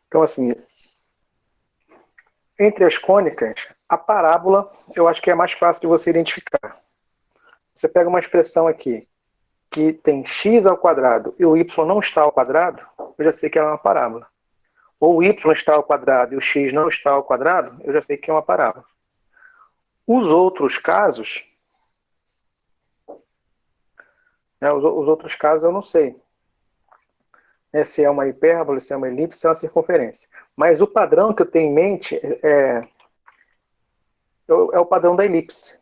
Então, assim, entre as cônicas, a parábola eu acho que é mais fácil de você identificar. Você pega uma expressão aqui que tem x ao quadrado e o y não está ao quadrado, eu já sei que é uma parábola. Ou o y está ao quadrado e o x não está ao quadrado, eu já sei que é uma parábola. Os outros casos, né, os outros casos eu não sei. Se é uma hipérbole, se é uma elipse, se é uma circunferência. Mas o padrão que eu tenho em mente é o padrão da elipse.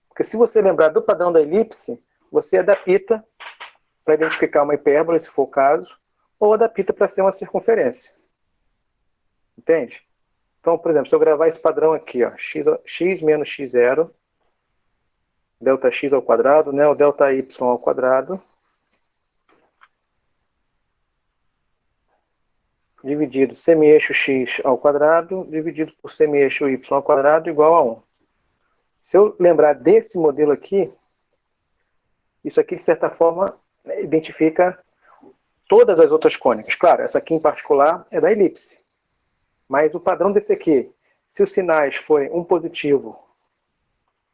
Porque se você lembrar do padrão da elipse, você adapta para identificar uma hipérbole, se for o caso, ou adapta para ser uma circunferência. Entende? Então, por exemplo, se eu gravar esse padrão aqui, ó, x menos x0, delta x ao quadrado, né, o delta y ao quadrado, dividido semi-eixo x ao quadrado, dividido por semi-eixo y ao quadrado, igual a 1. Se eu lembrar desse modelo aqui, isso aqui, de certa forma, identifica todas as outras cônicas. Claro, essa aqui em particular é da elipse. Mas o padrão desse aqui, se os sinais forem um positivo,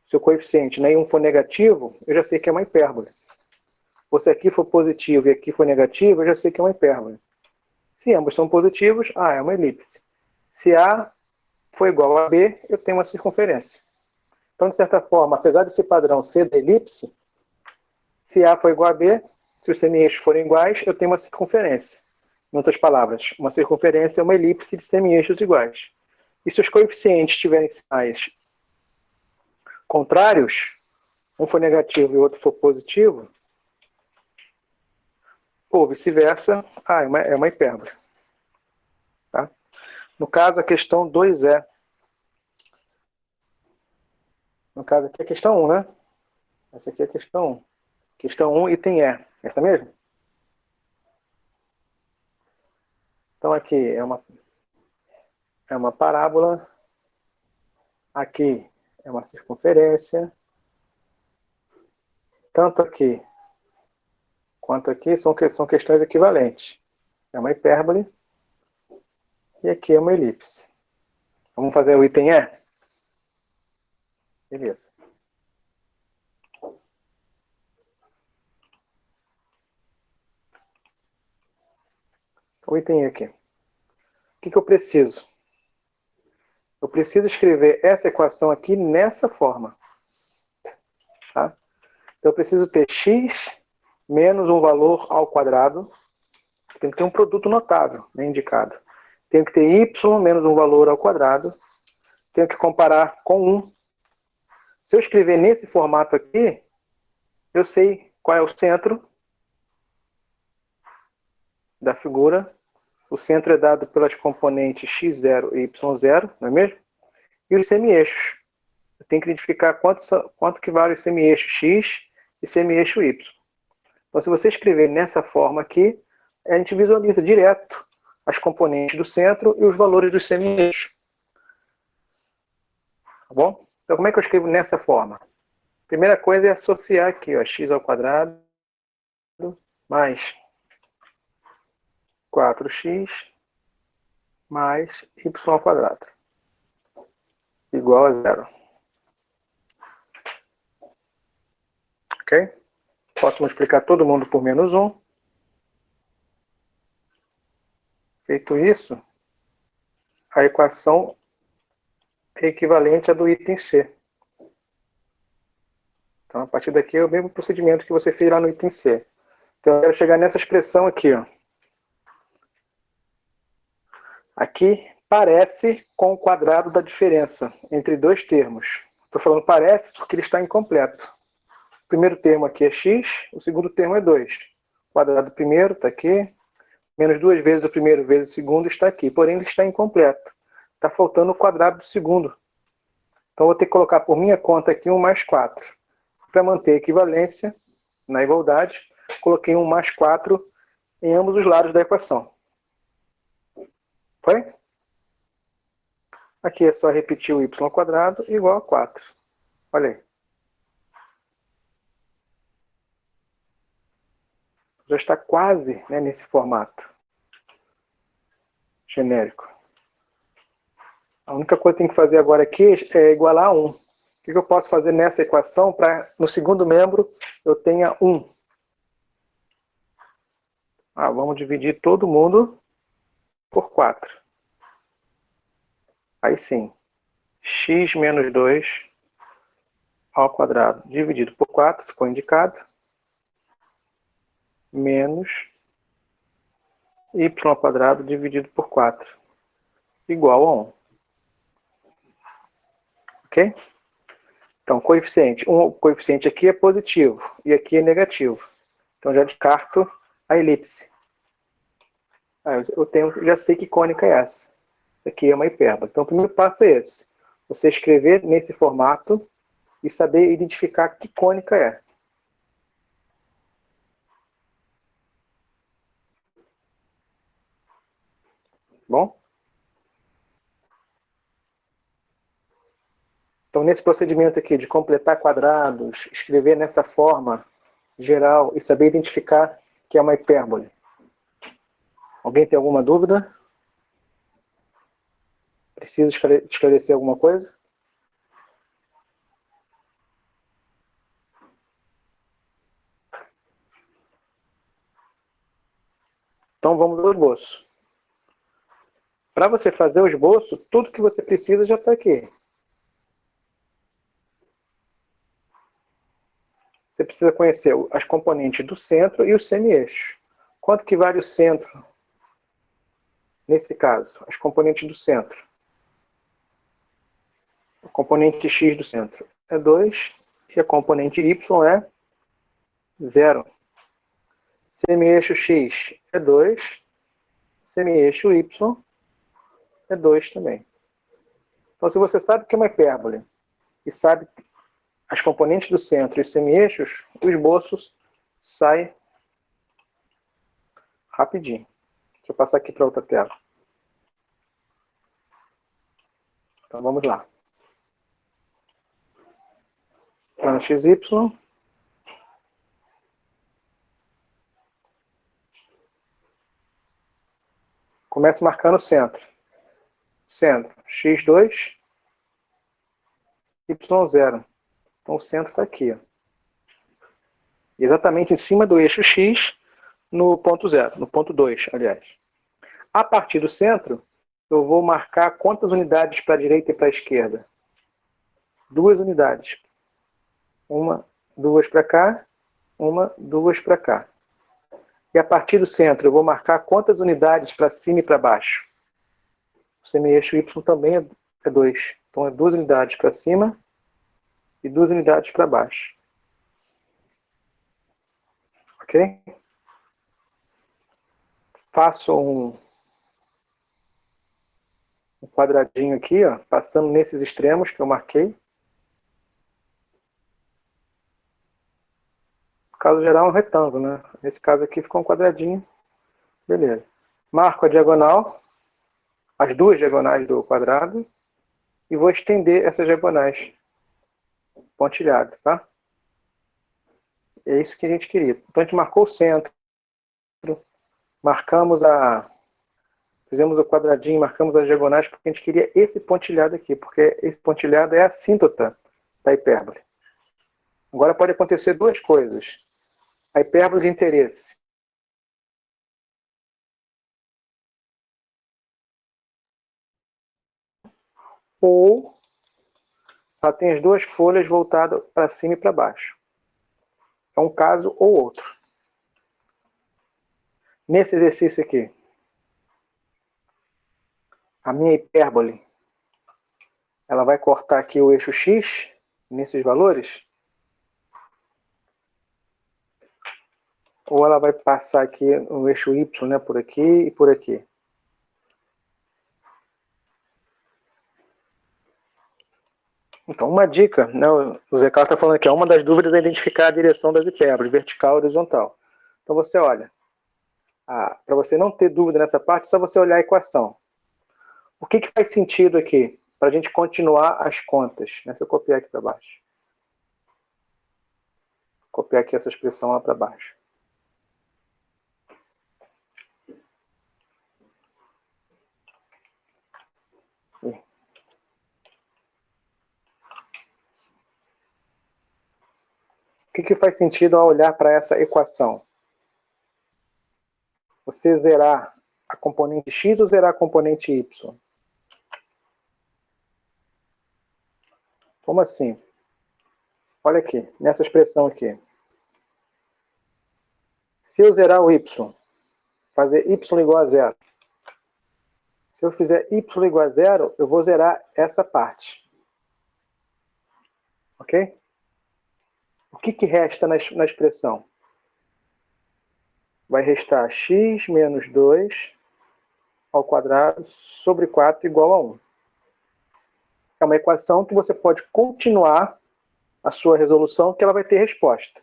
se o coeficiente nenhum for negativo, eu já sei que é uma hipérbole. Ou se aqui for positivo e aqui for negativo, eu já sei que é uma hipérbole. Se ambos são positivos, A é uma elipse. Se A for igual a B, eu tenho uma circunferência. Então, de certa forma, apesar desse padrão ser da elipse, se A for igual a B, se os semi-eixos forem iguais, eu tenho uma circunferência. Em outras palavras, uma circunferência é uma elipse de semi-eixos iguais. E se os coeficientes tiverem sinais contrários, um for negativo e o outro for positivo, ou vice-versa, é uma hipérbole. Tá? No caso, a questão 2 é... No caso aqui é a questão 1, né? Essa aqui é a questão 1. Questão 1, item E. Esta mesmo? Então aqui é uma parábola. Aqui é uma circunferência. Tanto aqui quanto aqui são questões equivalentes. É uma hipérbole e aqui é uma elipse. Vamos fazer o item E? Beleza. O item E aqui. O que eu preciso? Eu preciso escrever essa equação aqui nessa forma. Tá? Então eu preciso ter x menos um valor ao quadrado. Tem que ter um produto notável, né, indicado. Tenho que ter y menos um valor ao quadrado. Tenho que comparar com 1. Se eu escrever nesse formato aqui, eu sei qual é o centro da figura. O centro é dado pelas componentes x0 e y0, não é mesmo? E os semi-eixos. Eu tenho que identificar quanto que vale o semi-eixo x e semi-eixo y. Então, se você escrever nessa forma aqui, a gente visualiza direto as componentes do centro e os valores dos semi-eixos. Tá bom? Então, como é que eu escrevo nessa forma? Primeira coisa é associar aqui, ó, x ao quadrado mais 4x mais y ao quadrado igual a 0. Ok? Posso multiplicar todo mundo por menos 1. Feito isso, a equação é equivalente à do item C. Então, a partir daqui é o mesmo procedimento que você fez lá no item C. Então, eu quero chegar nessa expressão aqui, ó. Aqui parece com o quadrado da diferença entre dois termos. Estou falando parece porque ele está incompleto. O primeiro termo aqui é x, o segundo termo é 2. O quadrado do primeiro está aqui, menos 2 vezes o primeiro vezes o segundo está aqui. Porém, ele está incompleto. Está faltando o quadrado do segundo. Então, vou ter que colocar por minha conta aqui 1 mais 4. Para manter a equivalência na igualdade, coloquei 1 mais 4 em ambos os lados da equação. Foi? Aqui é só repetir o y ao quadrado igual a 4. Olha aí. Já está quase, né, nesse formato. genérico. A única coisa que tem que fazer agora aqui é igualar a 1. O que eu posso fazer nessa equação para no segundo membro eu tenha 1? Vamos dividir todo mundo por 4. Aí sim, x menos 2 ao quadrado dividido por 4, ficou indicado, menos y ao quadrado dividido por 4, igual a 1. Ok? Então, o coeficiente aqui é positivo e aqui é negativo. Então, já descarto a elipse. Já sei que cônica é essa. Aqui é uma hipérbole. Então, o primeiro passo é esse. Você escrever nesse formato e saber identificar que cônica é. Bom? Então, nesse procedimento aqui de completar quadrados, escrever nessa forma geral e saber identificar que é uma hipérbole. Alguém tem alguma dúvida? Precisa esclarecer alguma coisa? Então vamos ao esboço. Para você fazer o esboço, tudo que você precisa já está aqui. Você precisa conhecer as componentes do centro e o semi-eixo. Quanto que vale o centro? Nesse caso, as componentes do centro. A componente x do centro é 2 e a componente y é 0. Semi-eixo x é 2, semi-eixo y é 2 também. Então, se você sabe que é uma hipérbole e sabe as componentes do centro e os semi-eixos, o esboço sai rapidinho. Deixa eu passar aqui para outra tela. Então, vamos lá. Plano XY. Começo marcando o centro. Centro, x2, y0. Então, o centro está aqui. Ó. Exatamente em cima do eixo x, no ponto 0, no ponto 2, aliás. A partir do centro, eu vou marcar quantas unidades para a direita e para a esquerda? 2 unidades. 1, 2 para cá, 1, 2 para cá. E a partir do centro, eu vou marcar quantas unidades para cima e para baixo? O semi-eixo y também é 2. Então, é 2 unidades para cima e 2 unidades para baixo. Ok? Faço um quadradinho aqui, ó, passando nesses extremos que eu marquei. No caso geral, é um retângulo, né? Nesse caso aqui ficou um quadradinho. Beleza. Marco a diagonal, as duas diagonais do quadrado, e vou estender essas diagonais. Pontilhado, tá? É isso que a gente queria. Então a gente marcou o centro, fizemos o quadradinho, marcamos as diagonais, porque a gente queria esse pontilhado aqui, porque esse pontilhado é a assíntota da hipérbole. Agora pode acontecer duas coisas. A hipérbole de interesse. Ou ela tem as duas folhas voltadas para cima e para baixo. É um caso ou outro. Nesse exercício aqui, a minha hipérbole, ela vai cortar aqui o eixo x, nesses valores, ou ela vai passar aqui o eixo y, né, por aqui e por aqui. Então, uma dica, né, o Zé Carlos está falando aqui, uma das dúvidas é identificar a direção das hipérboles, vertical e horizontal. Então, você olha, para você não ter dúvida nessa parte, é só você olhar a equação. O que faz sentido aqui, para a gente continuar as contas? Né? Se eu copiar aqui para baixo. Copiar aqui essa expressão lá para baixo. que faz sentido ao olhar para essa equação? Você zerar a componente x ou zerar a componente y? Como assim? Olha aqui, nessa expressão aqui. Se eu zerar o y, fazer y igual a zero. Se eu fizer y igual a zero, eu vou zerar essa parte. Ok? O que resta na expressão? Vai restar x menos 2 ao quadrado sobre 4 igual a 1. É uma equação que você pode continuar a sua resolução, que ela vai ter resposta.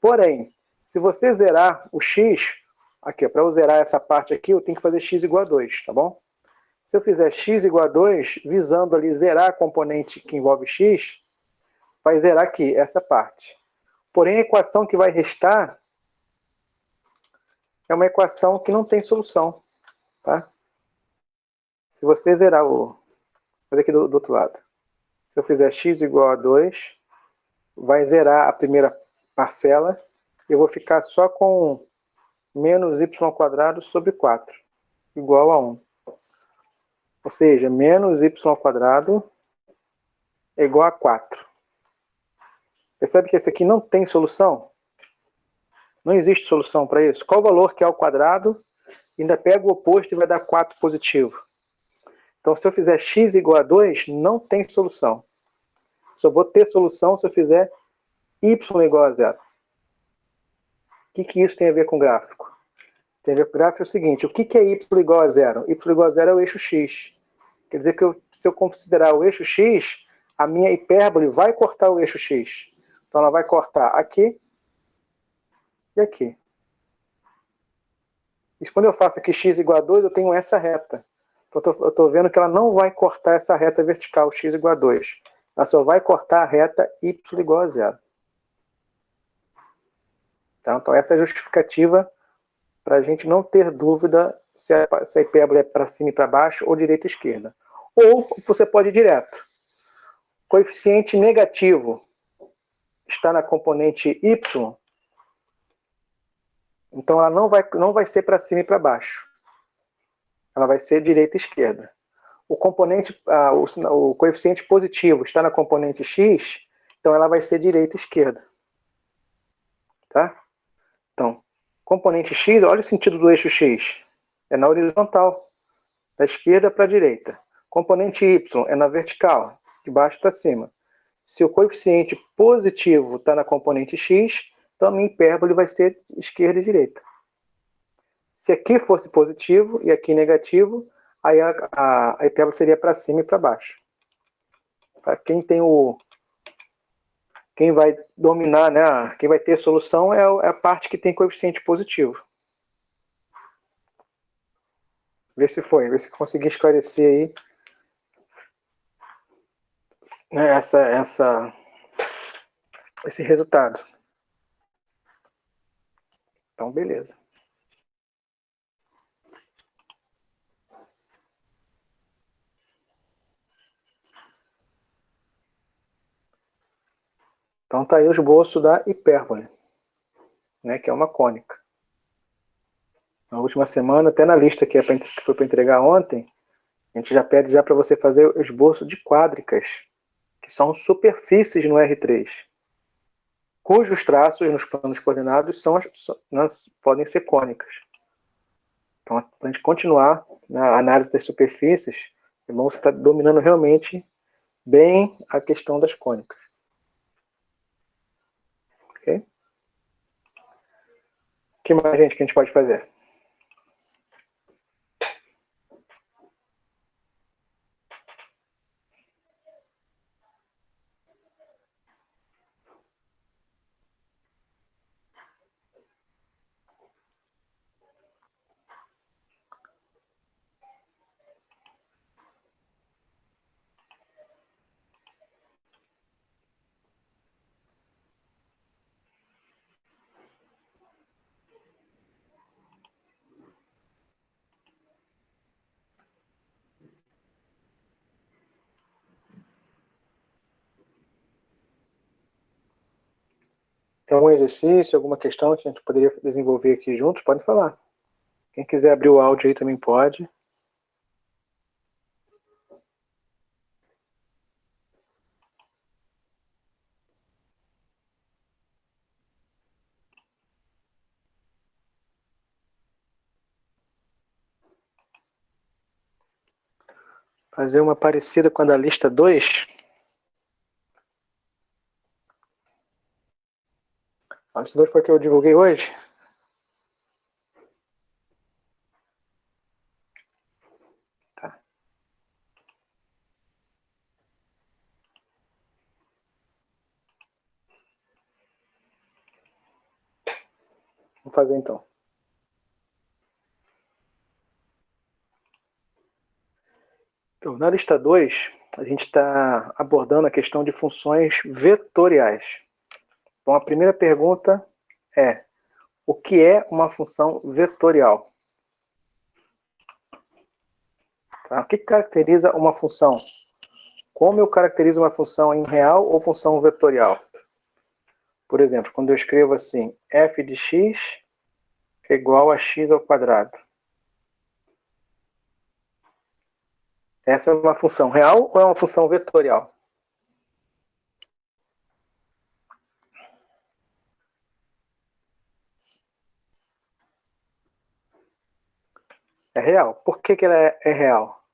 Porém, se você zerar o x, aqui, para eu zerar essa parte aqui, eu tenho que fazer x igual a 2, tá bom? Se eu fizer x igual a 2, visando ali zerar a componente que envolve x, vai zerar aqui, essa parte. Porém, a equação que vai restar é uma equação que não tem solução, tá? Se você zerar o... Vou fazer aqui do outro lado. Se eu fizer x igual a 2, vai zerar a primeira parcela e eu vou ficar só com menos y² sobre 4, igual a 1. Ou seja, menos y² é igual a 4. Percebe que esse aqui não tem solução? Não existe solução para isso. Qual o valor que é ao quadrado? Ainda pega o oposto e vai dar 4 positivo. Então, se eu fizer x igual a 2, não tem solução. Só vou ter solução se eu fizer y igual a zero. O que isso tem a ver com gráfico? Tem a ver com o gráfico é o seguinte, o que é y igual a zero? Y igual a zero é o eixo x. Quer dizer que se eu considerar o eixo x, a minha hipérbole vai cortar o eixo x. Então ela vai cortar aqui e aqui. E quando eu faço aqui x igual a 2, eu tenho essa reta. Então eu estou vendo que ela não vai cortar essa reta vertical, x igual a 2. Ela só vai cortar a reta y igual a zero. Então essa é a justificativa para a gente não ter dúvida se a hipérbole é para cima e para baixo ou direita e esquerda. Ou você pode ir direto. Coeficiente negativo está na componente y, então ela não vai ser para cima e para baixo. Ela vai ser direita e esquerda. O coeficiente positivo está na componente x, então ela vai ser direita e esquerda. Tá? Então, componente x, olha o sentido do eixo x. É na horizontal, da esquerda para a direita. Componente y é na vertical, de baixo para cima. Se o coeficiente positivo está na componente x, então a minha hipérbole vai ser esquerda e direita. Se aqui fosse positivo e aqui negativo, aí a hipérbole seria para cima e para baixo. Para quem tem quem vai dominar, né? Quem vai ter solução é a parte que tem coeficiente positivo. Vê se consegui esclarecer aí, né, esse resultado. Então, beleza. Então tá aí o esboço da hipérbole, né, que é uma cônica. Na última semana, até na lista que foi para entregar ontem, a gente já pede já para você fazer o esboço de quádricas, que são superfícies no R3, cujos traços nos planos coordenados podem ser cônicas. Então, para a gente continuar na análise das superfícies, é bom você estar dominando realmente bem a questão das cônicas. Ok? O que mais, gente, que a gente pode fazer? Tem algum exercício, alguma questão que a gente poderia desenvolver aqui juntos? Pode falar. Quem quiser abrir o áudio aí também pode. Fazer uma parecida com a da lista 2. A lista 2 foi a que eu divulguei hoje. Tá. Vamos fazer então. Então, na lista 2, a gente está abordando a questão de funções vetoriais. Então, a primeira pergunta é: o que é uma função vetorial? Tá? O que caracteriza uma função? Como eu caracterizo uma função em real ou função vetorial? Por exemplo, quando eu escrevo assim, f de x é igual a x ao quadrado. Essa é uma função real ou é uma função vetorial? É real. Por que ela é real?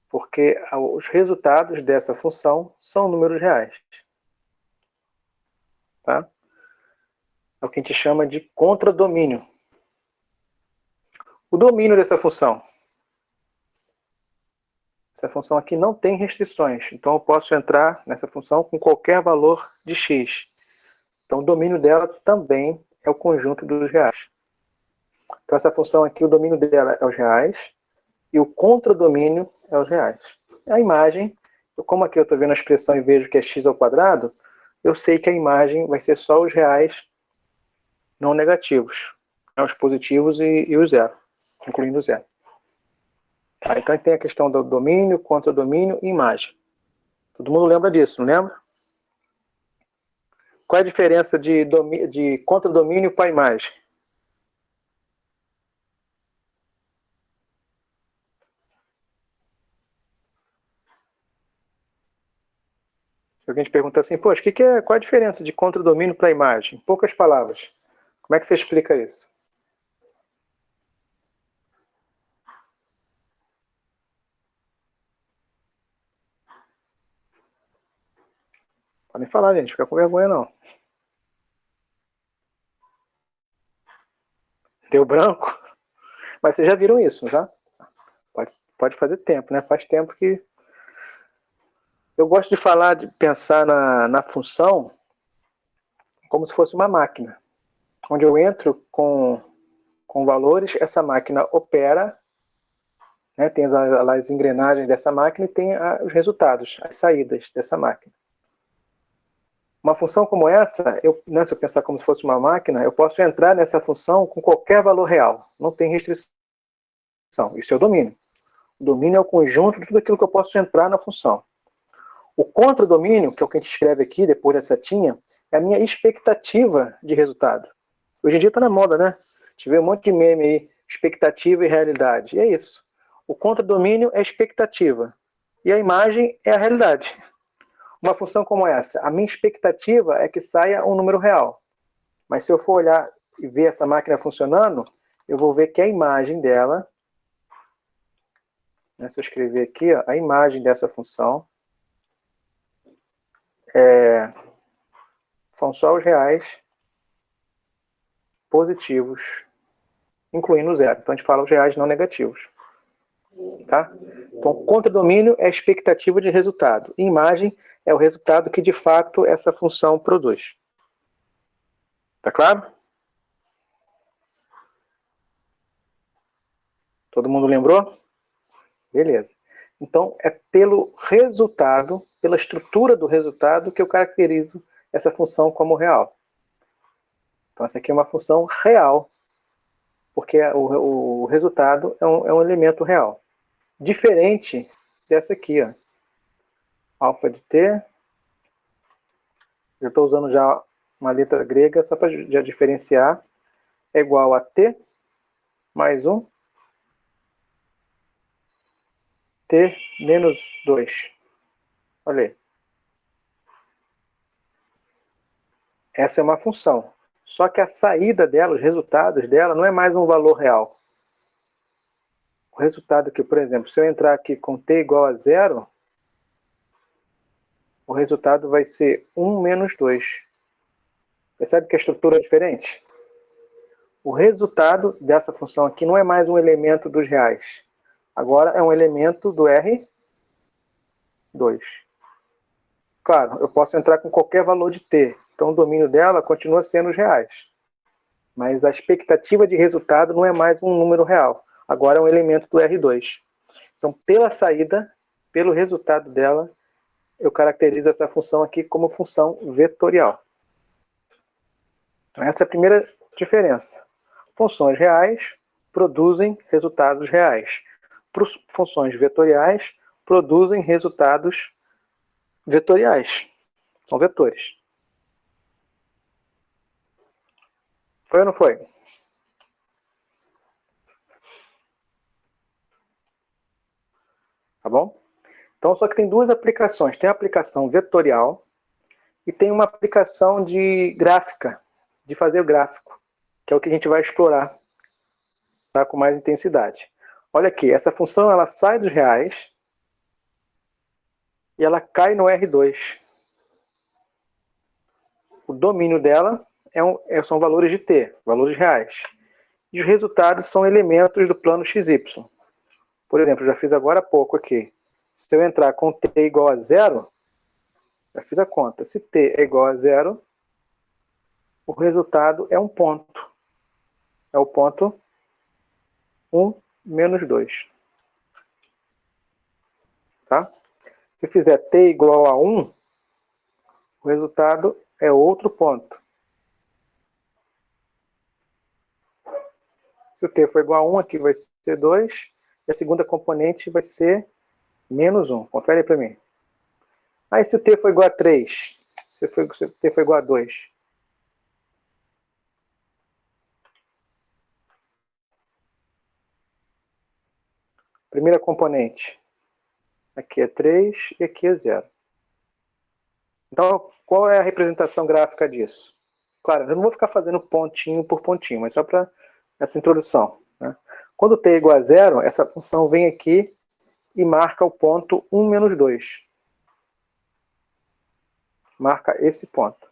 Porque os resultados dessa função são números reais. Tá? É o que a gente chama de contradomínio. O domínio dessa função. Essa função aqui não tem restrições. Então eu posso entrar nessa função com qualquer valor de x. Então o domínio dela também é o conjunto dos reais. Então essa função aqui, o domínio dela é os reais e o contradomínio é os reais. A imagem, como aqui eu estou vendo a expressão e vejo que é x ao quadrado, eu sei que a imagem vai ser só os reais não negativos, os positivos e o zero, incluindo o zero. Tá, então tem a questão do domínio, contradomínio e imagem. Todo mundo lembra disso, não lembra? Qual é a diferença de contradomínio para imagem? Se alguém te pergunta assim, poxa, qual é a diferença de contradomínio para imagem? Em poucas palavras. Como é que você explica isso? Podem falar, gente, fica com vergonha não. Deu branco? Mas vocês já viram isso, já? Pode fazer tempo, né? Faz tempo que... Eu gosto de falar, de pensar na função como se fosse uma máquina. Onde eu entro com valores, essa máquina opera, né? Tem as engrenagens dessa máquina e tem os resultados, as saídas dessa máquina. Uma função como essa, né, se eu pensar como se fosse uma máquina, eu posso entrar nessa função com qualquer valor real. Não tem restrição. Isso é o domínio. O domínio é o conjunto de tudo aquilo que eu posso entrar na função. O contradomínio, que é o que a gente escreve aqui, depois da setinha, é a minha expectativa de resultado. Hoje em dia está na moda, né? A gente vê um monte de meme aí, expectativa e realidade. E é isso. O contradomínio é a expectativa. E a imagem é a realidade. Uma função como essa, a minha expectativa é que saia um número real. Mas se eu for olhar e ver essa máquina funcionando, eu vou ver que a imagem dela, né, se eu escrever aqui, ó, a imagem dessa função são só os reais positivos, incluindo o zero. Então a gente fala os reais não negativos. Tá? Então, contradomínio é a expectativa de resultado. E imagem é o resultado que, de fato, essa função produz. Tá claro? Todo mundo lembrou? Beleza. Então, é pelo resultado, pela estrutura do resultado, que eu caracterizo essa função como real. Então, essa aqui é uma função real, porque o resultado é um elemento real. Diferente dessa aqui, ó. Alfa de t. Eu estou usando já uma letra grega, só para já diferenciar, é igual a t mais 1, t menos 2. Olha aí. Essa é uma função. Só que a saída dela, os resultados dela, não é mais um valor real. O resultado aqui, por exemplo, se eu entrar aqui com t igual a 0, o resultado vai ser 1 menos 2. Percebe que a estrutura é diferente? O resultado dessa função aqui não é mais um elemento dos reais. Agora é um elemento do R2. Claro, eu posso entrar com qualquer valor de t. Então o domínio dela continua sendo os reais. Mas a expectativa de resultado não é mais um número real. Agora é um elemento do R2. Então, pela saída, pelo resultado dela, eu caracterizo essa função aqui como função vetorial. Então, essa é a primeira diferença. Funções reais produzem resultados reais. Funções vetoriais produzem resultados vetoriais. São vetores. Foi ou não foi? Tá bom? Então, só que tem duas aplicações. Tem a aplicação vetorial e tem uma aplicação de gráfica, de fazer o gráfico, que é o que a gente vai explorar, tá, com mais intensidade. Olha aqui, essa função ela sai dos reais e ela cai no R2. O domínio dela são valores de t, valores reais. E os resultados são elementos do plano XY. Por exemplo, já fiz agora há pouco aqui. Se eu entrar com t igual a 0, já fiz a conta. Se t é igual a 0, o resultado é um ponto. É o ponto 1 menos 2. Tá? Se fizer t igual a 1, o resultado é outro ponto. Se o t for igual a 1, aqui vai ser 2. E a segunda componente vai ser menos 1. Confere aí para mim. Aí se o t for igual a 3, se o t for igual a 2. Primeira componente. Aqui é 3 e aqui é 0. Então, qual é a representação gráfica disso? Claro, eu não vou ficar fazendo pontinho por pontinho, mas só para essa introdução. Né? Quando t é igual a 0, essa função vem aqui e marca o ponto 1 menos 2. Marca esse ponto.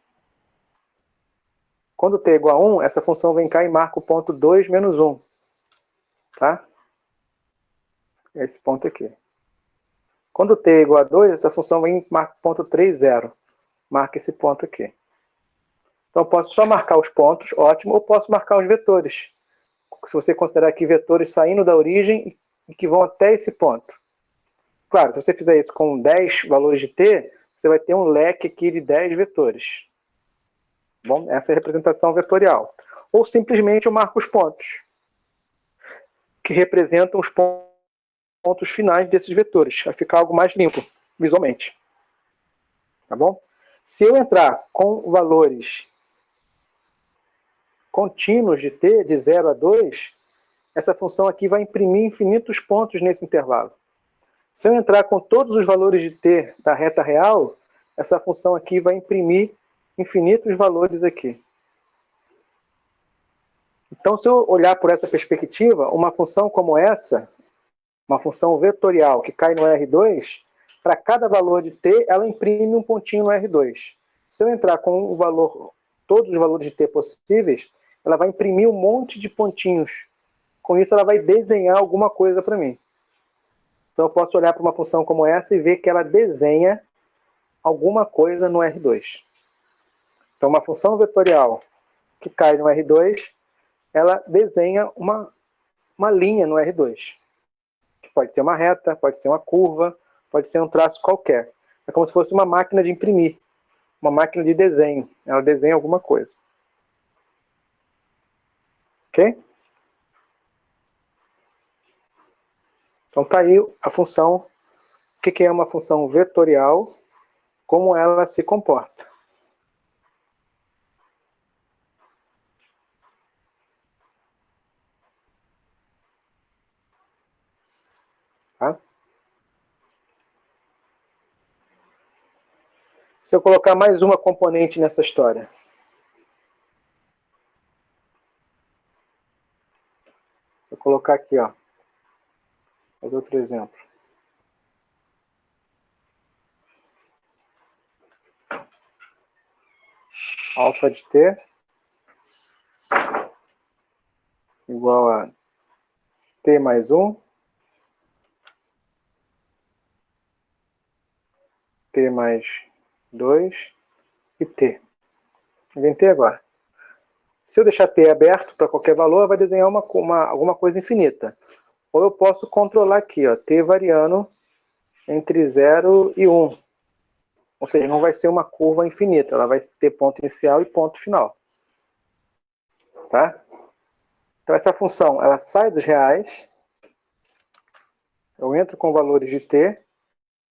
Quando t é igual a 1, essa função vem cá e marca o ponto 2 menos 1. Tá? Esse ponto aqui. Quando t é igual a 2, essa função vem e marca o ponto 3, 0. Marca esse ponto aqui. Então, eu posso só marcar os pontos, ótimo, ou posso marcar os vetores. Se você considerar aqui vetores saindo da origem e que vão até esse ponto. Claro, se você fizer isso com 10 valores de t, você vai ter um leque aqui de 10 vetores. Bom, essa é a representação vetorial. Ou simplesmente eu marco os pontos, que representam os pontos finais desses vetores. Vai ficar algo mais limpo, visualmente. Tá bom? Se eu entrar com valores contínuos de t, de 0 a 2, essa função aqui vai imprimir infinitos pontos nesse intervalo. Se eu entrar com todos os valores de t da reta real, essa função aqui vai imprimir infinitos valores aqui. Então, se eu olhar por essa perspectiva, uma função como essa, uma função vetorial que cai no R2, para cada valor de t, ela imprime um pontinho no R2. Se eu entrar com todos os valores de t possíveis, ela vai imprimir um monte de pontinhos. Com isso, ela vai desenhar alguma coisa para mim. Então, eu posso olhar para uma função como essa e ver que ela desenha alguma coisa no R2. Então, uma função vetorial que cai no R2, ela desenha uma linha no R2. Que pode ser uma reta, pode ser uma curva, pode ser um traço qualquer. É como se fosse uma máquina de imprimir, uma máquina de desenho. Ela desenha alguma coisa. Ok? Então tá aí a função. O que é uma função vetorial? Como ela se comporta. Tá? Se eu colocar mais uma componente nessa história. Se eu colocar aqui, ó. Faz outro exemplo. Alfa de t igual a t mais 1, t mais 2 e t. Inventei agora. Se eu deixar t aberto para qualquer valor, vai desenhar alguma coisa infinita. Ou eu posso controlar aqui, ó, t variando entre 0 e 1. Ou seja, não vai ser uma curva infinita, ela vai ter ponto inicial e ponto final. Tá? Então essa função, ela sai dos reais, eu entro com valores de t,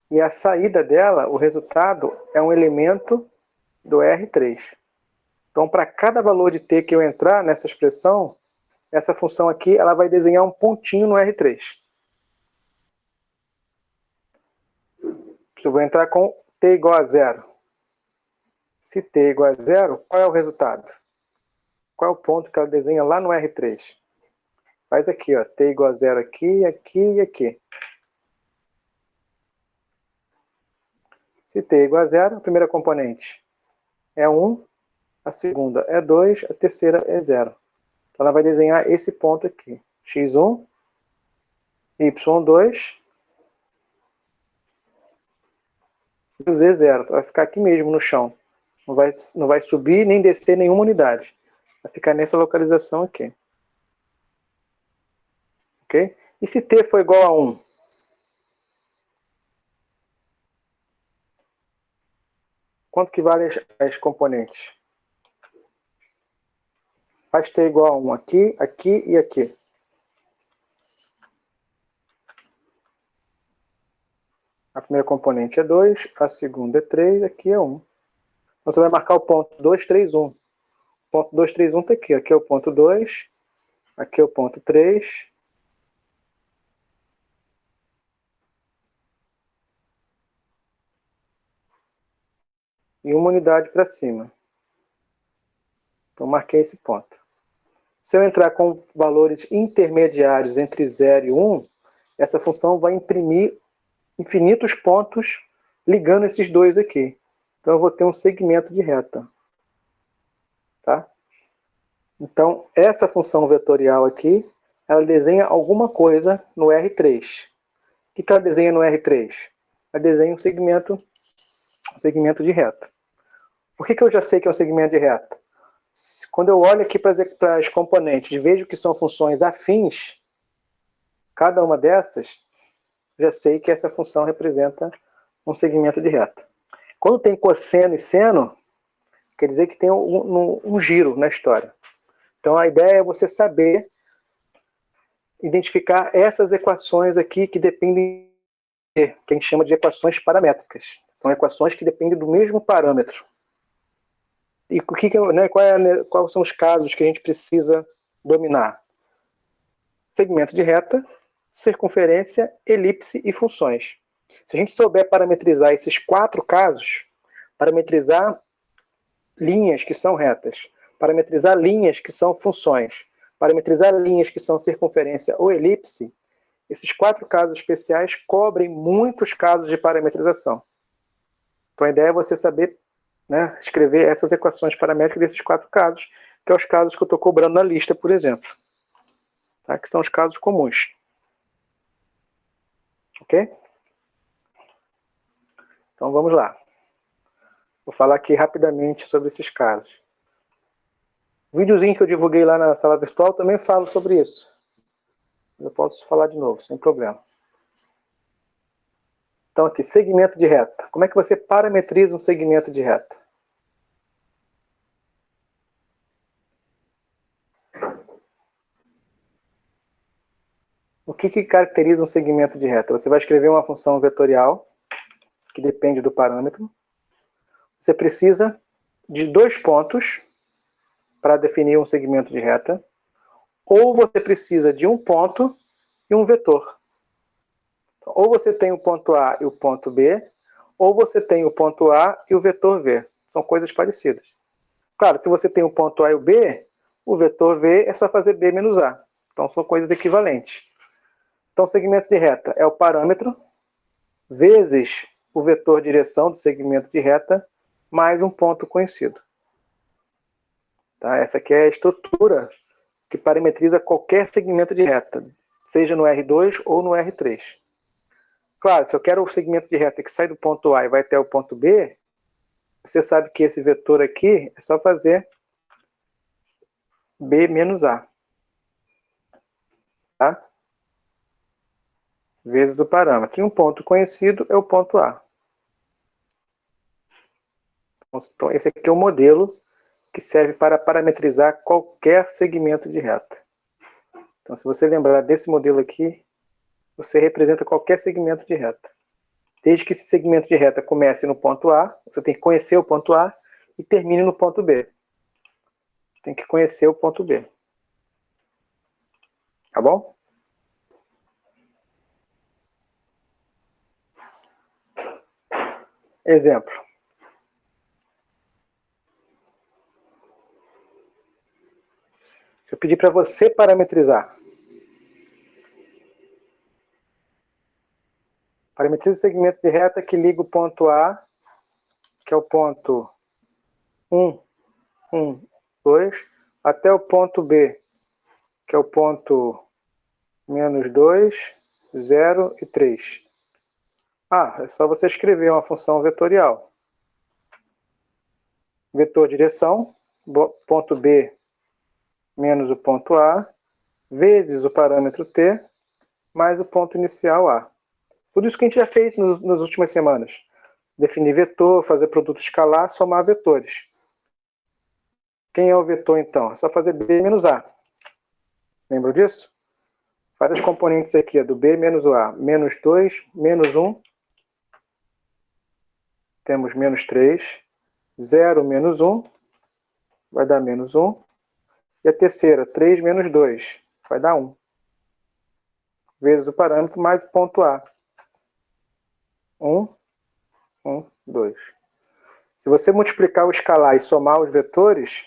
e a saída dela, o resultado, é um elemento do R3. Então, para cada valor de t que eu entrar nessa expressão, essa função aqui, ela vai desenhar um pontinho no R3. Eu vou entrar com t igual a 0. Se t igual a 0, qual é o resultado? Qual é o ponto que ela desenha lá no R3? Faz aqui, ó, t igual a 0 aqui, aqui e aqui. Se t igual a 0, a primeira componente é 1, a segunda é 2, a terceira é 0. Então ela vai desenhar esse ponto aqui. x1, y2 e o z0. Vai ficar aqui mesmo no chão. Não vai subir nem descer nenhuma unidade. Vai ficar nessa localização aqui. Ok? E se t for igual a 1? Quanto que vale as componentes? Faz t igual a 1 aqui, aqui e aqui. A primeira componente é 2, a segunda é 3, aqui é 1. Então você vai marcar o ponto 2, 3, 1. O ponto 2, 3, 1 está aqui. Aqui é o ponto 2, aqui é o ponto 3. E uma unidade para cima. Então marquei esse ponto. Se eu entrar com valores intermediários entre 0 e 1, essa função vai imprimir infinitos pontos ligando esses dois aqui. Então eu vou ter um segmento de reta. Tá? Então essa função vetorial aqui, ela desenha alguma coisa no R3. O que ela desenha no R3? Ela desenha um segmento de reta. Por que eu já sei que é um segmento de reta? Quando eu olho aqui para as componentes e vejo que são funções afins, cada uma dessas, já sei que essa função representa um segmento de reta. Quando tem cosseno e seno, quer dizer que tem um giro na história. Então a ideia é você saber identificar essas equações aqui que dependem, que a gente chama de equações paramétricas. São equações que dependem do mesmo parâmetro. E quais são os casos que a gente precisa dominar? Segmento de reta, circunferência, elipse e funções. Se a gente souber parametrizar esses 4 casos, parametrizar linhas que são retas, parametrizar linhas que são funções, parametrizar linhas que são circunferência ou elipse, esses 4 casos especiais cobrem muitos casos de parametrização. Então a ideia é você saber, né, escrever essas equações paramétricas desses 4 casos, que são os casos que eu estou cobrando na lista, por exemplo. Tá? Que são os casos comuns. Ok? Então vamos lá. Vou falar aqui rapidamente sobre esses casos. O videozinho que eu divulguei lá na sala virtual também falo sobre isso. Eu posso falar de novo, sem problema. Então aqui, segmento de reta. Como é que você parametriza um segmento de reta? O que caracteriza um segmento de reta? Você vai escrever uma função vetorial, que depende do parâmetro. Você precisa de 2 pontos para definir um segmento de reta, ou você precisa de um ponto e um vetor. Ou você tem o ponto A e o ponto B, ou você tem o ponto A e o vetor V. São coisas parecidas. Claro, se você tem o ponto A e o B, o vetor V é só fazer B menos A. Então, são coisas equivalentes. Então, segmento de reta é o parâmetro vezes o vetor direção do segmento de reta mais um ponto conhecido. Tá? Essa aqui é a estrutura que parametriza qualquer segmento de reta, seja no R2 ou no R3. Claro, se eu quero o segmento de reta que sai do ponto A e vai até o ponto B, você sabe que esse vetor aqui é só fazer B menos A. Tá? Vezes o parâmetro. E um ponto conhecido é o ponto A. Então, esse aqui é o modelo que serve para parametrizar qualquer segmento de reta. Então, se você lembrar desse modelo aqui, você representa qualquer segmento de reta. Desde que esse segmento de reta comece no ponto A, você tem que conhecer o ponto A e termine no ponto B. Tem que conhecer o ponto B. Tá bom? Exemplo. Se eu pedir para você parametriza o segmento de reta que liga o ponto A, que é o ponto 1, 1, 2, até o ponto B, que é o ponto menos 2, 0 e 3. É só você escrever uma função vetorial. Vetor direção, ponto B menos o ponto A, vezes o parâmetro T, mais o ponto inicial A. Tudo isso que a gente já fez nas últimas semanas. Definir vetor, fazer produto escalar, somar vetores. Quem é o vetor, então? É só fazer B menos A. Lembra disso? Faz as componentes aqui, do B menos o A. Menos 2, menos 1. Temos menos 3. 0 menos 1. Vai dar menos 1. E a terceira, 3 menos 2. Vai dar 1. Vezes o parâmetro mais o ponto A. 1, 1, 2. Se você multiplicar o escalar e somar os vetores,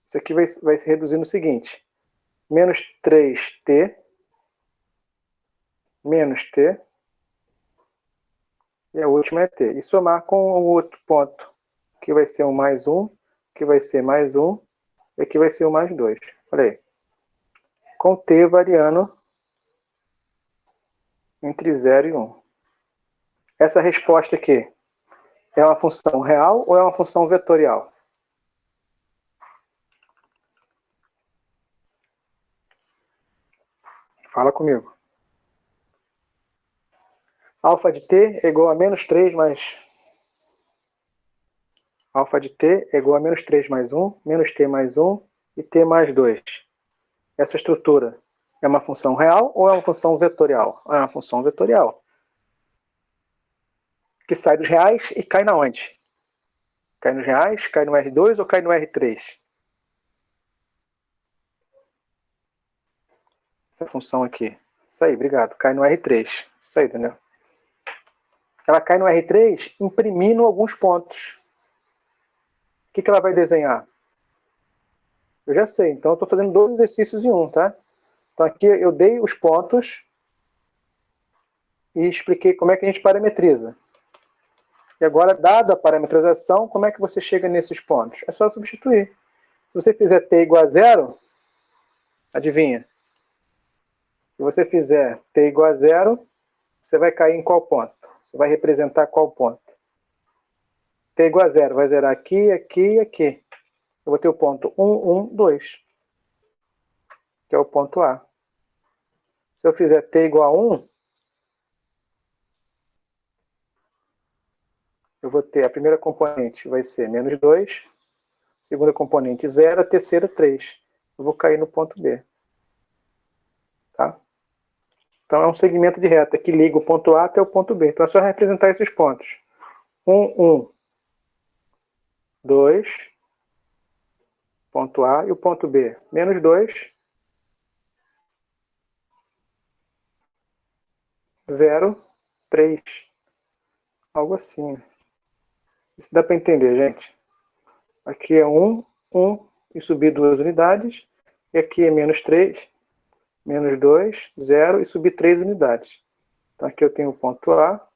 isso aqui vai se reduzir no seguinte. Menos 3t, menos t, e a última é t. E somar com o outro ponto, que vai ser um mais 1, que vai ser mais 1, e aqui vai ser um mais 2. Olha aí. Com t variando entre 0 e 1. Essa resposta aqui é uma função real ou é uma função vetorial? Fala comigo. Alfa de t é igual a menos 3 mais... Alfa de t é igual a menos 3 mais 1, menos t mais 1 e t mais 2. Essa estrutura é uma função real ou é uma função vetorial? É uma função vetorial. Que sai dos reais e cai na onde? Cai nos reais, cai no R2 ou cai no R3? Essa função aqui. Isso aí, obrigado. Cai no R3. Isso aí, entendeu? Ela cai no R3 imprimindo alguns pontos. O que ela vai desenhar? Eu já sei. Então, eu estou fazendo 2 exercícios em um, tá? Então, aqui eu dei os pontos e expliquei como é que a gente parametriza. E agora, dada a parametrização, como é que você chega nesses pontos? É só substituir. Se você fizer t igual a 0, adivinha? Se você fizer t igual a 0, você vai cair em qual ponto? Você vai representar qual ponto? T igual a 0, vai zerar aqui, aqui e aqui. Eu vou ter o ponto 1, 1, 2, que é o ponto A. Se eu fizer t igual a 1, eu vou ter a primeira componente vai ser menos 2, a segunda componente 0, a terceira 3. Eu vou cair no ponto B. Tá? Então, é um segmento de reta que liga o ponto A até o ponto B. Então, é só representar esses pontos. 1, 1, 2, ponto A, e o ponto B, menos 2, 0, 3. Algo assim. Isso dá para entender, gente. Aqui é 1, 1 e subir 2 unidades. E aqui é menos 3, menos 2, 0 e subir 3 unidades. Então aqui eu tenho o ponto A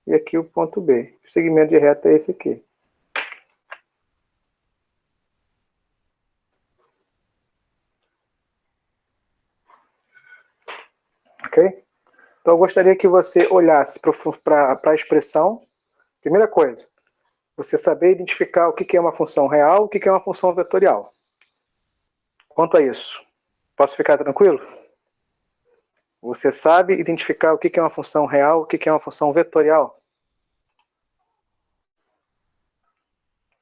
e aqui o ponto B. O segmento de reta é esse aqui. Ok? Então eu gostaria que você olhasse para a expressão. Primeira coisa, você saber identificar o que é uma função real e o que é uma função vetorial. Quanto a isso, posso ficar tranquilo? Você sabe identificar o que é uma função real e o que é uma função vetorial?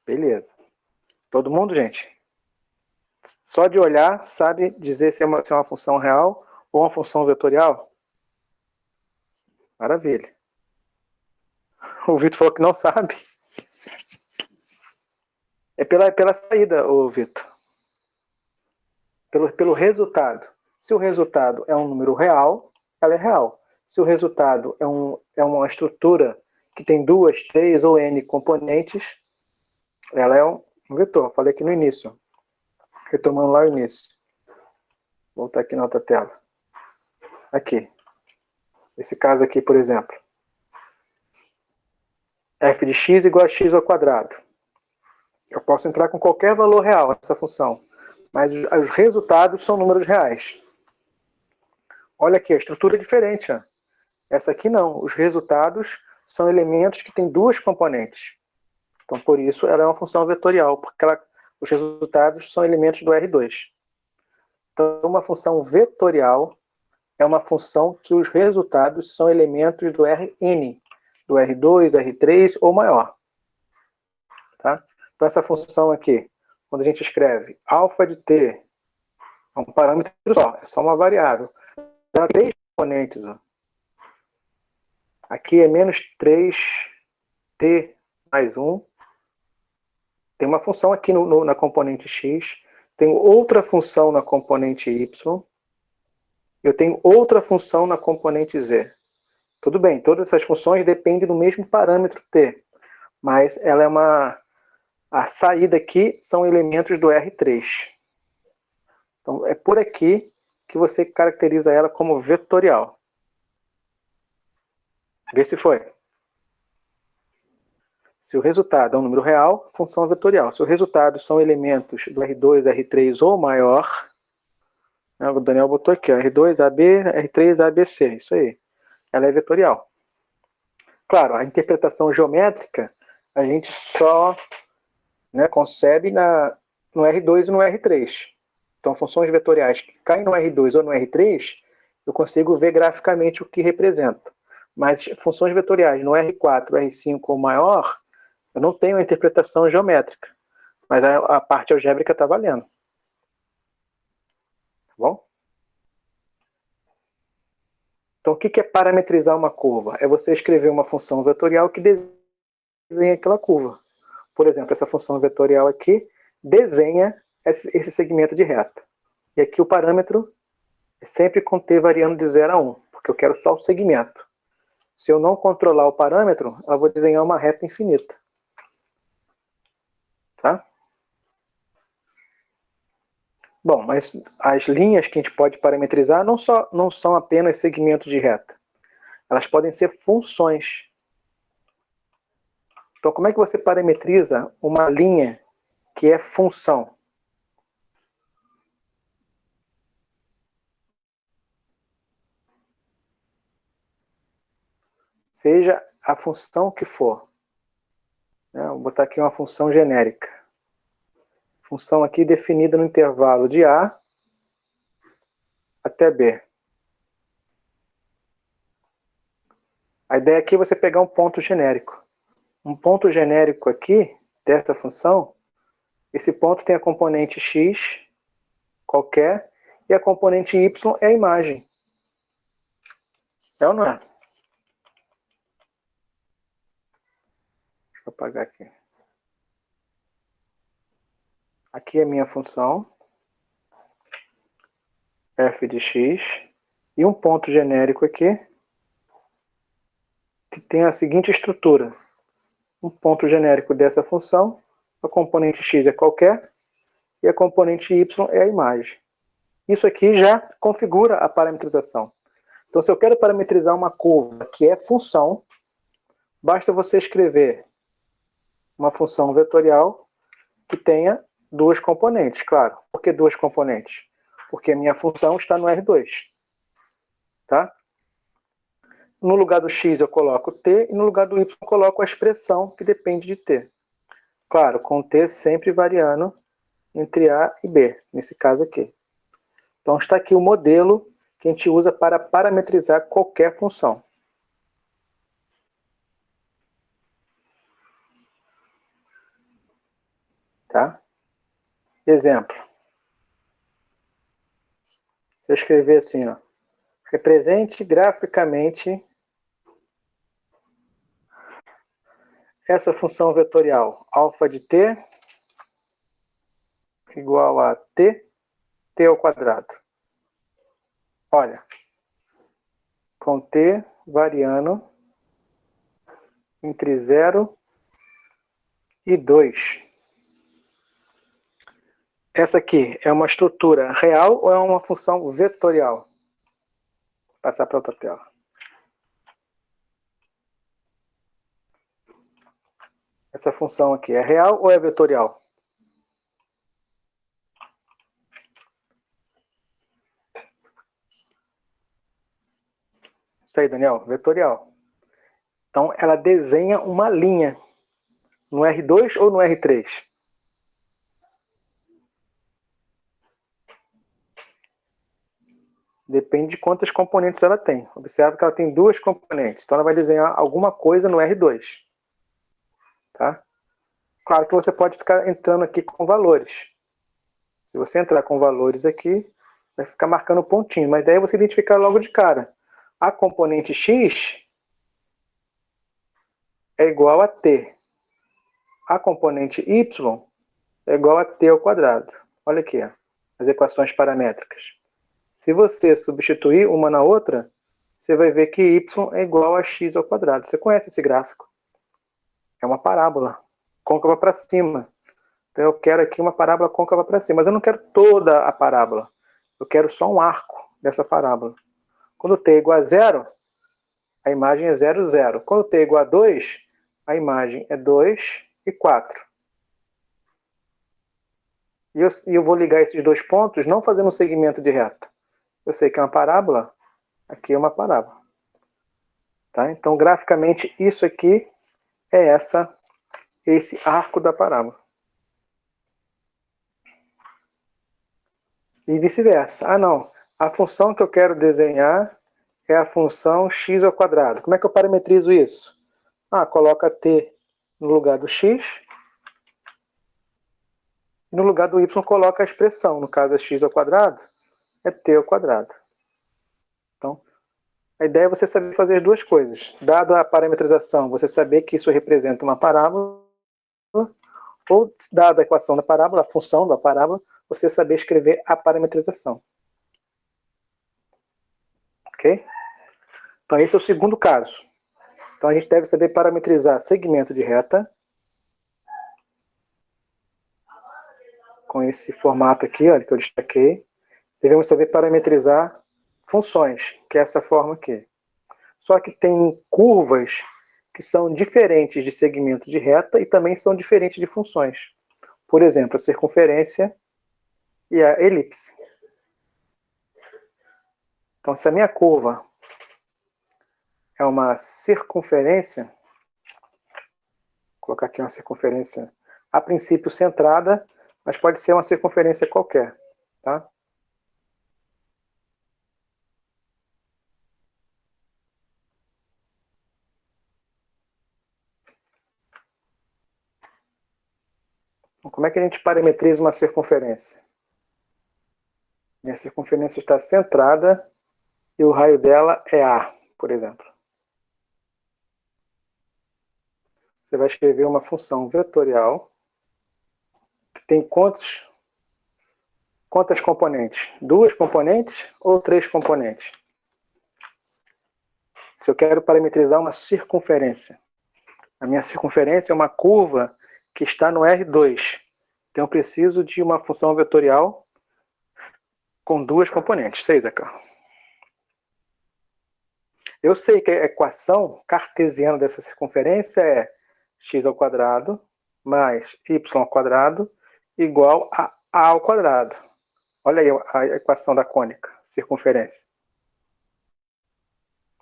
Beleza. Todo mundo, gente? Só de olhar, sabe dizer se é uma função real ou uma função vetorial? Maravilha. O Vitor falou que não sabe. É pela saída, ô Vitor. Pelo resultado. Se o resultado é um número real, ela é real. Se o resultado é uma estrutura que tem 2, 3 ou n componentes, ela é um vetor. Falei aqui no início. Retomando lá o início. Vou voltar aqui na outra tela. Aqui. Esse caso aqui, por exemplo. F de x igual a x ao quadrado. Eu posso entrar com qualquer valor real nessa função, mas os resultados são números reais. Olha aqui, a estrutura é diferente. Ó. Essa aqui não. Os resultados são elementos que têm 2 componentes. Então, por isso, ela é uma função vetorial, porque os resultados são elementos do R2. Então, uma função vetorial é uma função que os resultados são elementos do Rn, do R2, R3 ou maior. Tá? Então, essa função aqui, quando a gente escreve alfa de t, é um parâmetro só, é só uma variável. Ela tem 3 componentes. Ó. Aqui é menos 3t mais 1. Tem uma função aqui na componente x, tenho outra função na componente y, eu tenho outra função na componente z. Tudo bem, todas essas funções dependem do mesmo parâmetro t, mas ela é a saída aqui são elementos do R3. Então é por aqui que você caracteriza ela como vetorial. Vê se foi. Se o resultado é um número real, função vetorial. Se o resultado são elementos do R2, R3 ou maior, o Daniel botou aqui, ó, R2, AB, R3, ABC, isso aí. Ela é vetorial. Claro, a interpretação geométrica a gente só concebe no R2 e no R3. Então, funções vetoriais que caem no R2 ou no R3, eu consigo ver graficamente o que representa. Mas funções vetoriais no R4, R5 ou maior, eu não tenho a interpretação geométrica. Mas a parte algébrica está valendo. Tá bom? Então, o que é parametrizar uma curva? É você escrever uma função vetorial que desenha aquela curva. Por exemplo, essa função vetorial aqui desenha esse segmento de reta. E aqui o parâmetro é sempre com t variando de 0 a 1, porque eu quero só o segmento. Se eu não controlar o parâmetro, eu vou desenhar uma reta infinita. Tá? Bom, mas as linhas que a gente pode parametrizar não são apenas segmentos de reta. Elas podem ser funções. Então, como é que você parametriza uma linha que é função? Seja a função que for. Vou botar aqui uma função genérica. Função aqui definida no intervalo de A até B. A ideia aqui é você pegar um ponto genérico. Um ponto genérico aqui, dessa função, esse ponto tem a componente x, qualquer, e a componente y é a imagem. É ou não é? Deixa eu apagar aqui. Aqui é a minha função, f de x, e um ponto genérico aqui, que tem a seguinte estrutura. Um ponto genérico dessa função, a componente x é qualquer, e a componente y é a imagem. Isso aqui já configura a parametrização. Então, se eu quero parametrizar uma curva que é função, basta você escrever uma função vetorial que tenha duas componentes, claro. Por que duas componentes? Porque a minha função está no R2. Tá? No lugar do x eu coloco t e no lugar do y eu coloco a expressão que depende de t. Claro, com t sempre variando entre A e B, nesse caso aqui. Então está aqui o modelo que a gente usa para parametrizar qualquer função. Tá? Exemplo. Se eu escrever assim, ó, represente graficamente essa função vetorial alfa de t igual a t ao quadrado. Olha, com t variando entre 0 e 2. Essa aqui é uma estrutura real ou é uma função vetorial? Vou passar para outra tela. Essa função aqui é real ou é vetorial? Isso aí, Daniel, vetorial. Então, ela desenha uma linha no R2 ou no R3? Depende de quantas componentes ela tem. Observe que ela tem duas componentes. Então, ela vai desenhar alguma coisa no R2. Tá? Claro que você pode ficar entrando aqui com valores. Se você entrar com valores aqui, vai ficar marcando pontinho. Mas daí você identifica logo de cara. A componente x é igual a t. A componente y é igual a t ao quadrado. Olha aqui, ó, as equações paramétricas. Se você substituir uma na outra, você vai ver que y é igual a x ao quadrado. Você conhece esse gráfico? É uma parábola côncava para cima. Então eu quero aqui uma parábola côncava para cima. Mas eu não quero toda a parábola. Eu quero só um arco dessa parábola. Quando t é igual a 0, a imagem é 0, 0. Quando t é igual a 2, a imagem é 2 e 4. E eu vou ligar esses dois pontos não fazendo um segmento de reta. Eu sei que é uma parábola, aqui é uma parábola. Tá? Então, graficamente, isso aqui é esse arco da parábola. E vice-versa. Ah, não. A função que eu quero desenhar é a função x ao quadrado. Como é que eu parametrizo isso? Ah, coloca t no lugar do x. E no lugar do y coloca a expressão. No caso é x ao quadrado, é t ao quadrado. Então, a ideia é você saber fazer as duas coisas. Dado a parametrização, você saber que isso representa uma parábola, ou dada a equação da parábola, a função da parábola, você saber escrever a parametrização. Ok? Então esse é o segundo caso. Então a gente deve saber parametrizar segmento de reta, com esse formato aqui, olha, que eu destaquei. Devemos saber parametrizar funções, que é essa forma aqui. Só que tem curvas que são diferentes de segmento de reta e também são diferentes de funções. Por exemplo, a circunferência e a elipse. Então, se a minha curva é uma circunferência, vou colocar aqui uma circunferência, a princípio centrada, mas pode ser uma circunferência qualquer. Tá? Como é que a gente parametriza uma circunferência? Minha circunferência está centrada e o raio dela é A, por exemplo. Você vai escrever uma função vetorial que tem quantas componentes? 2 componentes ou 3 componentes? Se eu quero parametrizar uma circunferência, a minha circunferência é uma curva que está no R2. Então eu preciso de uma função vetorial com duas componentes. 6 aqui. Eu sei que a equação cartesiana dessa circunferência é x ao quadrado mais y ao quadrado igual a a ao quadrado. Olha aí a equação da cônica, circunferência.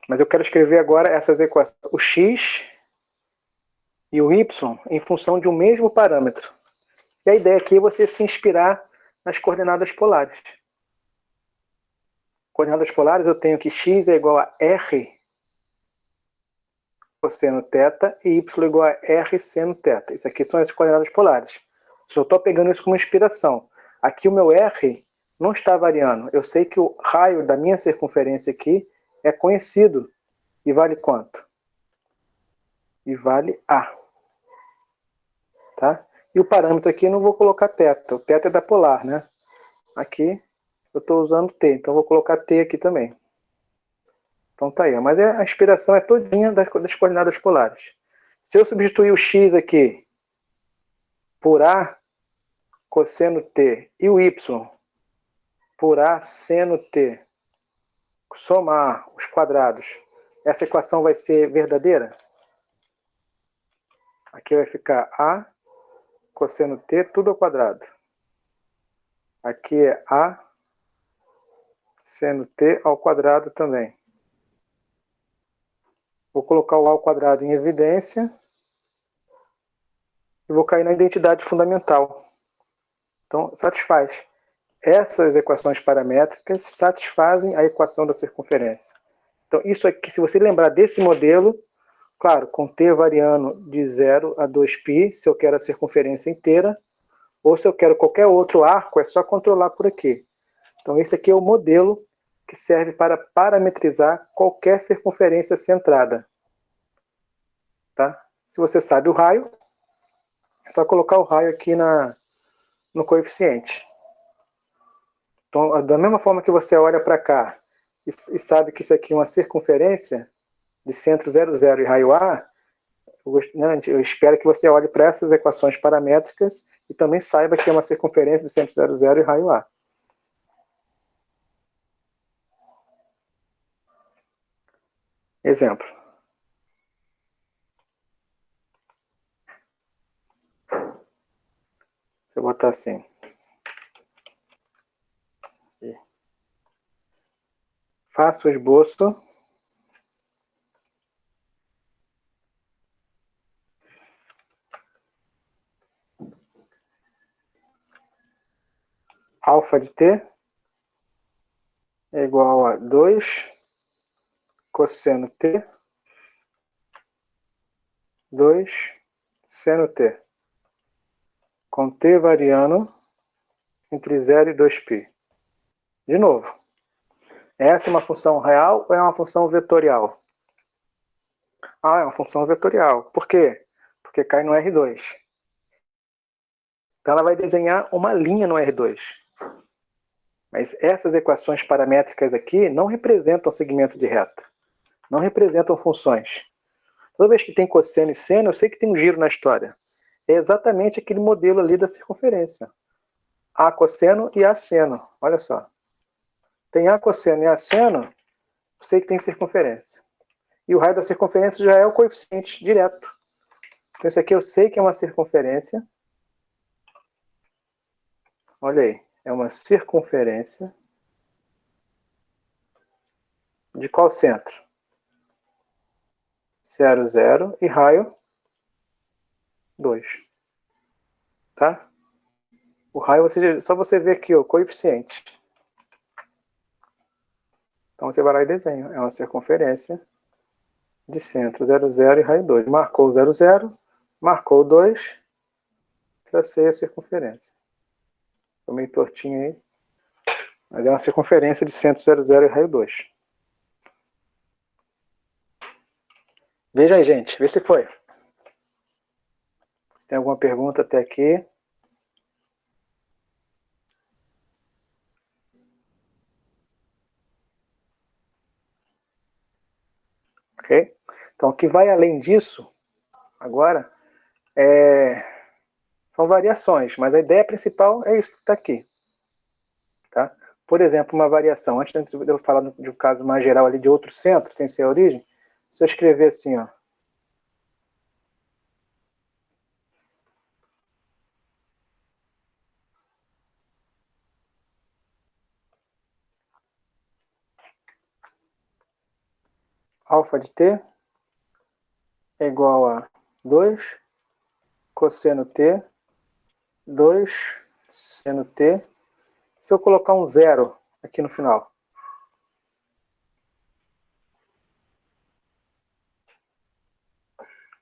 Mas eu quero escrever agora essas equações, o x e o y, em função de um mesmo parâmetro. E a ideia aqui é você se inspirar nas coordenadas polares. Coordenadas polares eu tenho que x é igual a r cosseno θ e y igual a r seno θ. Isso aqui são as coordenadas polares. Só estou pegando isso como inspiração. Aqui o meu r não está variando. Eu sei que o raio da minha circunferência aqui é conhecido. E vale quanto? E vale A. Tá? E o parâmetro aqui eu não vou colocar θ. O θ é da polar, né? Aqui eu estou usando T. Então eu vou colocar T aqui também. Então tá aí. Mas a inspiração é todinha das coordenadas polares. Se eu substituir o x aqui por A cosseno T e o y por A seno T, somar os quadrados, essa equação vai ser verdadeira? Aqui vai ficar A cosseno T tudo ao quadrado. Aqui é A seno T ao quadrado também. Vou colocar o A ao quadrado em evidência e vou cair na identidade fundamental. Então, satisfaz. Essas equações paramétricas satisfazem a equação da circunferência. Então, isso aqui, se você lembrar desse modelo, claro, com T variando de 0 a 2π, se eu quero a circunferência inteira, ou se eu quero qualquer outro arco, é só controlar por aqui. Então, esse aqui é o modelo que serve para parametrizar qualquer circunferência centrada. Tá? Se você sabe o raio, é só colocar o raio aqui no coeficiente. Então, da mesma forma que você olha para cá e sabe que isso aqui é uma circunferência de centro 0, 0 e raio A, eu espero que você olhe para essas equações paramétricas e também saiba que é uma circunferência de centro 0, 0 e raio A. Exemplo. Se eu botar assim. Faço o esboço. Alfa de t é igual a 2 cosseno t, 2 seno t, com t variando entre 0 e 2π. De novo, essa é uma função real ou é uma função vetorial? Ah, é uma função vetorial. Por quê? Porque cai no R2. Então ela vai desenhar uma linha no R2. Mas essas equações paramétricas aqui não representam segmento de reta. Não representam funções. Toda vez que tem cosseno e seno, eu sei que tem um giro na história. É exatamente aquele modelo ali da circunferência. A cosseno e A seno. Olha só. Tem A cosseno e A seno, eu sei que tem circunferência. E o raio da circunferência já é o coeficiente direto. Então isso aqui eu sei que é uma circunferência. Olha aí. É uma circunferência de qual centro? 0, 0 e raio 2. Tá? O raio, só você ver aqui, o coeficiente. Então você vai lá e desenha. É uma circunferência de centro 0, 0 e raio 2. Marcou 0, 0, marcou 2, tracei a circunferência. Estou meio tortinho aí. Mas é uma circunferência de centro 0, 0 e raio 2. Veja aí, gente. Vê se foi. Tem alguma pergunta até aqui? Ok? Então, o que vai além disso, agora, são variações, mas a ideia principal é isso que está aqui. Tá? Por exemplo, uma variação, antes de eu falar de um caso mais geral ali de outro centro, sem ser a origem, se eu escrever assim, ó, alfa de t é igual a 2 cosseno t, 2 seno t, se eu colocar um zero aqui no final.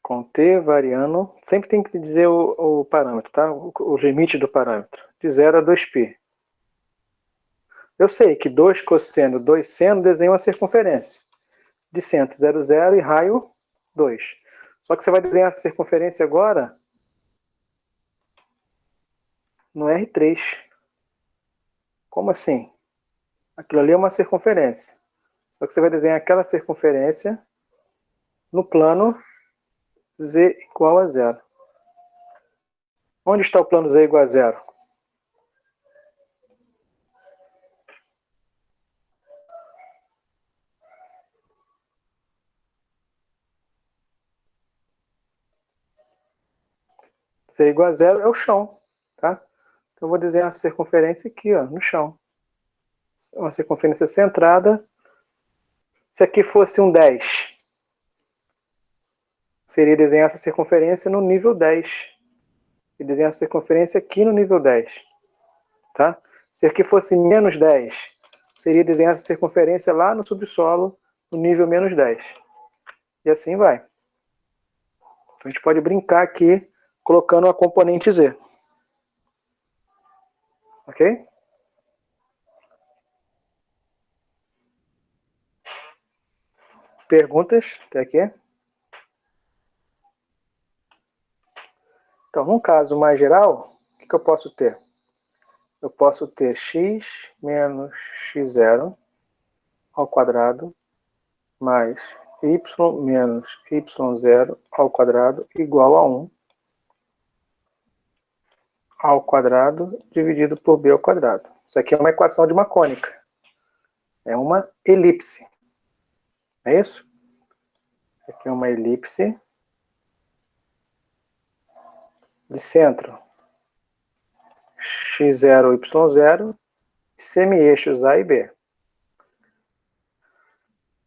Com t variando, sempre tem que dizer o parâmetro, tá? O limite do parâmetro, de 0 a 2π. Eu sei que 2 cosseno, 2 seno desenha uma circunferência de centro 0, 0 e raio 2. Só que você vai desenhar essa circunferência agora no R3. Como assim? Aquilo ali é uma circunferência. Só que você vai desenhar aquela circunferência no plano z igual a 0. Onde está o plano z igual a 0? Z igual a 0 é o chão. Tá? Então eu vou desenhar a circunferência aqui, ó, no chão. Uma circunferência centrada. Se aqui fosse um 10, seria desenhar essa circunferência no nível 10. E desenhar a circunferência aqui no nível 10. Tá? Se aqui fosse menos 10, seria desenhar essa circunferência lá no subsolo, no nível menos 10. E assim vai. Então a gente pode brincar aqui, colocando a componente z. Ok? Perguntas até aqui? Então, num caso mais geral, o que eu posso ter? Eu posso ter x menos x0 ao quadrado mais y menos y0 ao quadrado igual a 1 ao quadrado dividido por b ao quadrado. Isso aqui é uma equação de uma cônica. É uma elipse. É isso? Isso aqui é uma elipse de centro x0, y0 e semi-eixos A e B.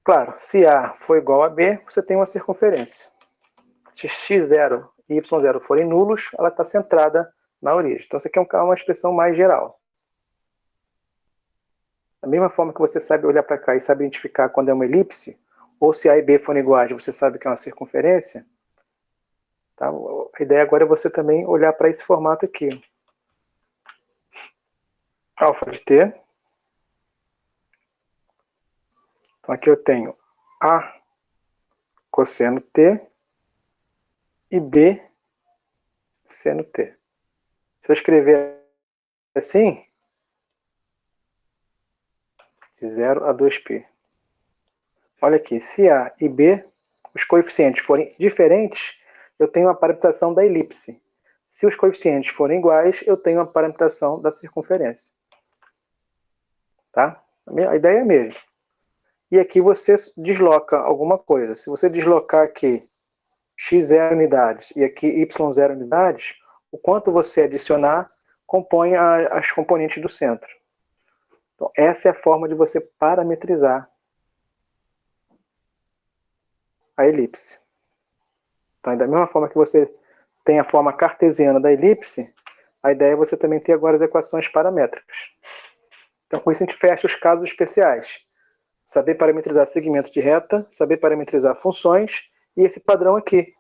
Claro, se A for igual a B, você tem uma circunferência. Se x0 e y0 forem nulos, ela está centrada na origem. Então, isso aqui é uma expressão mais geral. Da mesma forma que você sabe olhar para cá e sabe identificar quando é uma elipse, ou se A e B forem iguais, você sabe que é uma circunferência, tá? A ideia agora é você também olhar para esse formato aqui. Alfa de t. Então, aqui eu tenho A cosseno t e B seno t. Se eu escrever assim, de 0 a 2π. Olha aqui, se A e B, os coeficientes forem diferentes, eu tenho a parametração da elipse. Se os coeficientes forem iguais, eu tenho a parametração da circunferência. Tá? A ideia é a mesma. E aqui você desloca alguma coisa. Se você deslocar aqui x0 unidades e aqui y0 unidades, o quanto você adicionar compõe as componentes do centro. Então, essa é a forma de você parametrizar a elipse. Então, da mesma forma que você tem a forma cartesiana da elipse, a ideia é você também ter agora as equações paramétricas. Então, com isso a gente fecha os casos especiais. Saber parametrizar segmentos de reta, saber parametrizar funções, e esse padrão aqui,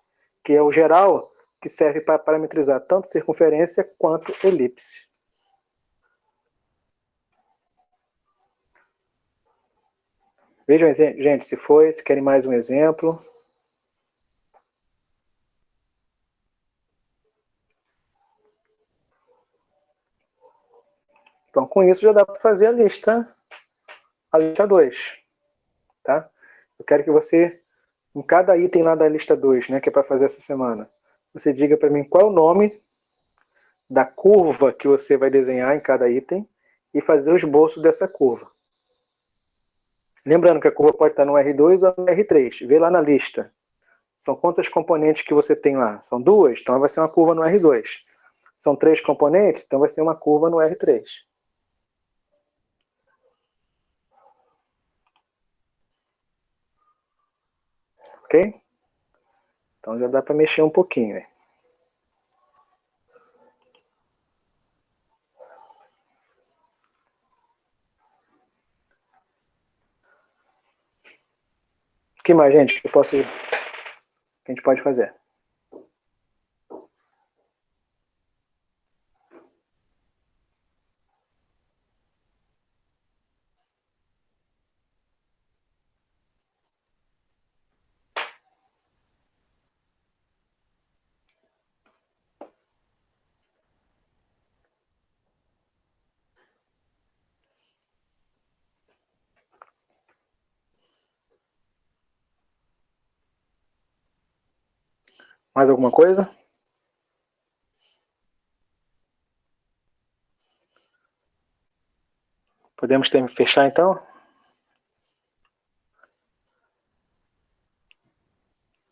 que é o geral, que serve para parametrizar tanto circunferência quanto elipse. Vejam, gente, se foi, se querem mais um exemplo. Então, com isso já dá para fazer a lista 2. Tá? Eu quero que você em cada item lá da lista 2, né, que é para fazer essa semana, você diga para mim qual é o nome da curva que você vai desenhar em cada item e fazer o esboço dessa curva. Lembrando que a curva pode estar no R2 ou no R3. Vê lá na lista. São quantas componentes que você tem lá? São duas? Então vai ser uma curva no R2. São 3 componentes? Então vai ser uma curva no R3. Ok? Então já dá para mexer um pouquinho. Né? O que mais, gente, que a gente pode fazer? Mais alguma coisa? Podemos fechar então?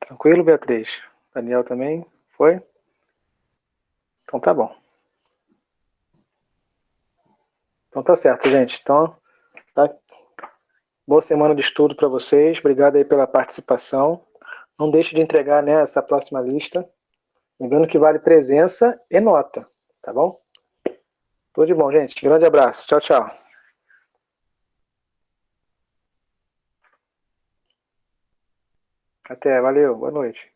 Tranquilo, Beatriz? Daniel também? Foi? Então tá bom. Então tá certo, gente. Então, tá. Boa semana de estudo para vocês. Obrigado aí pela participação. Não deixe de entregar, né, essa próxima lista. Lembrando que vale presença e nota, tá bom? Tudo de bom, gente. Grande abraço. Tchau, tchau. Até, valeu. Boa noite.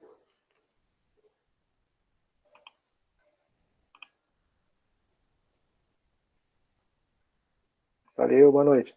Valeu, boa noite.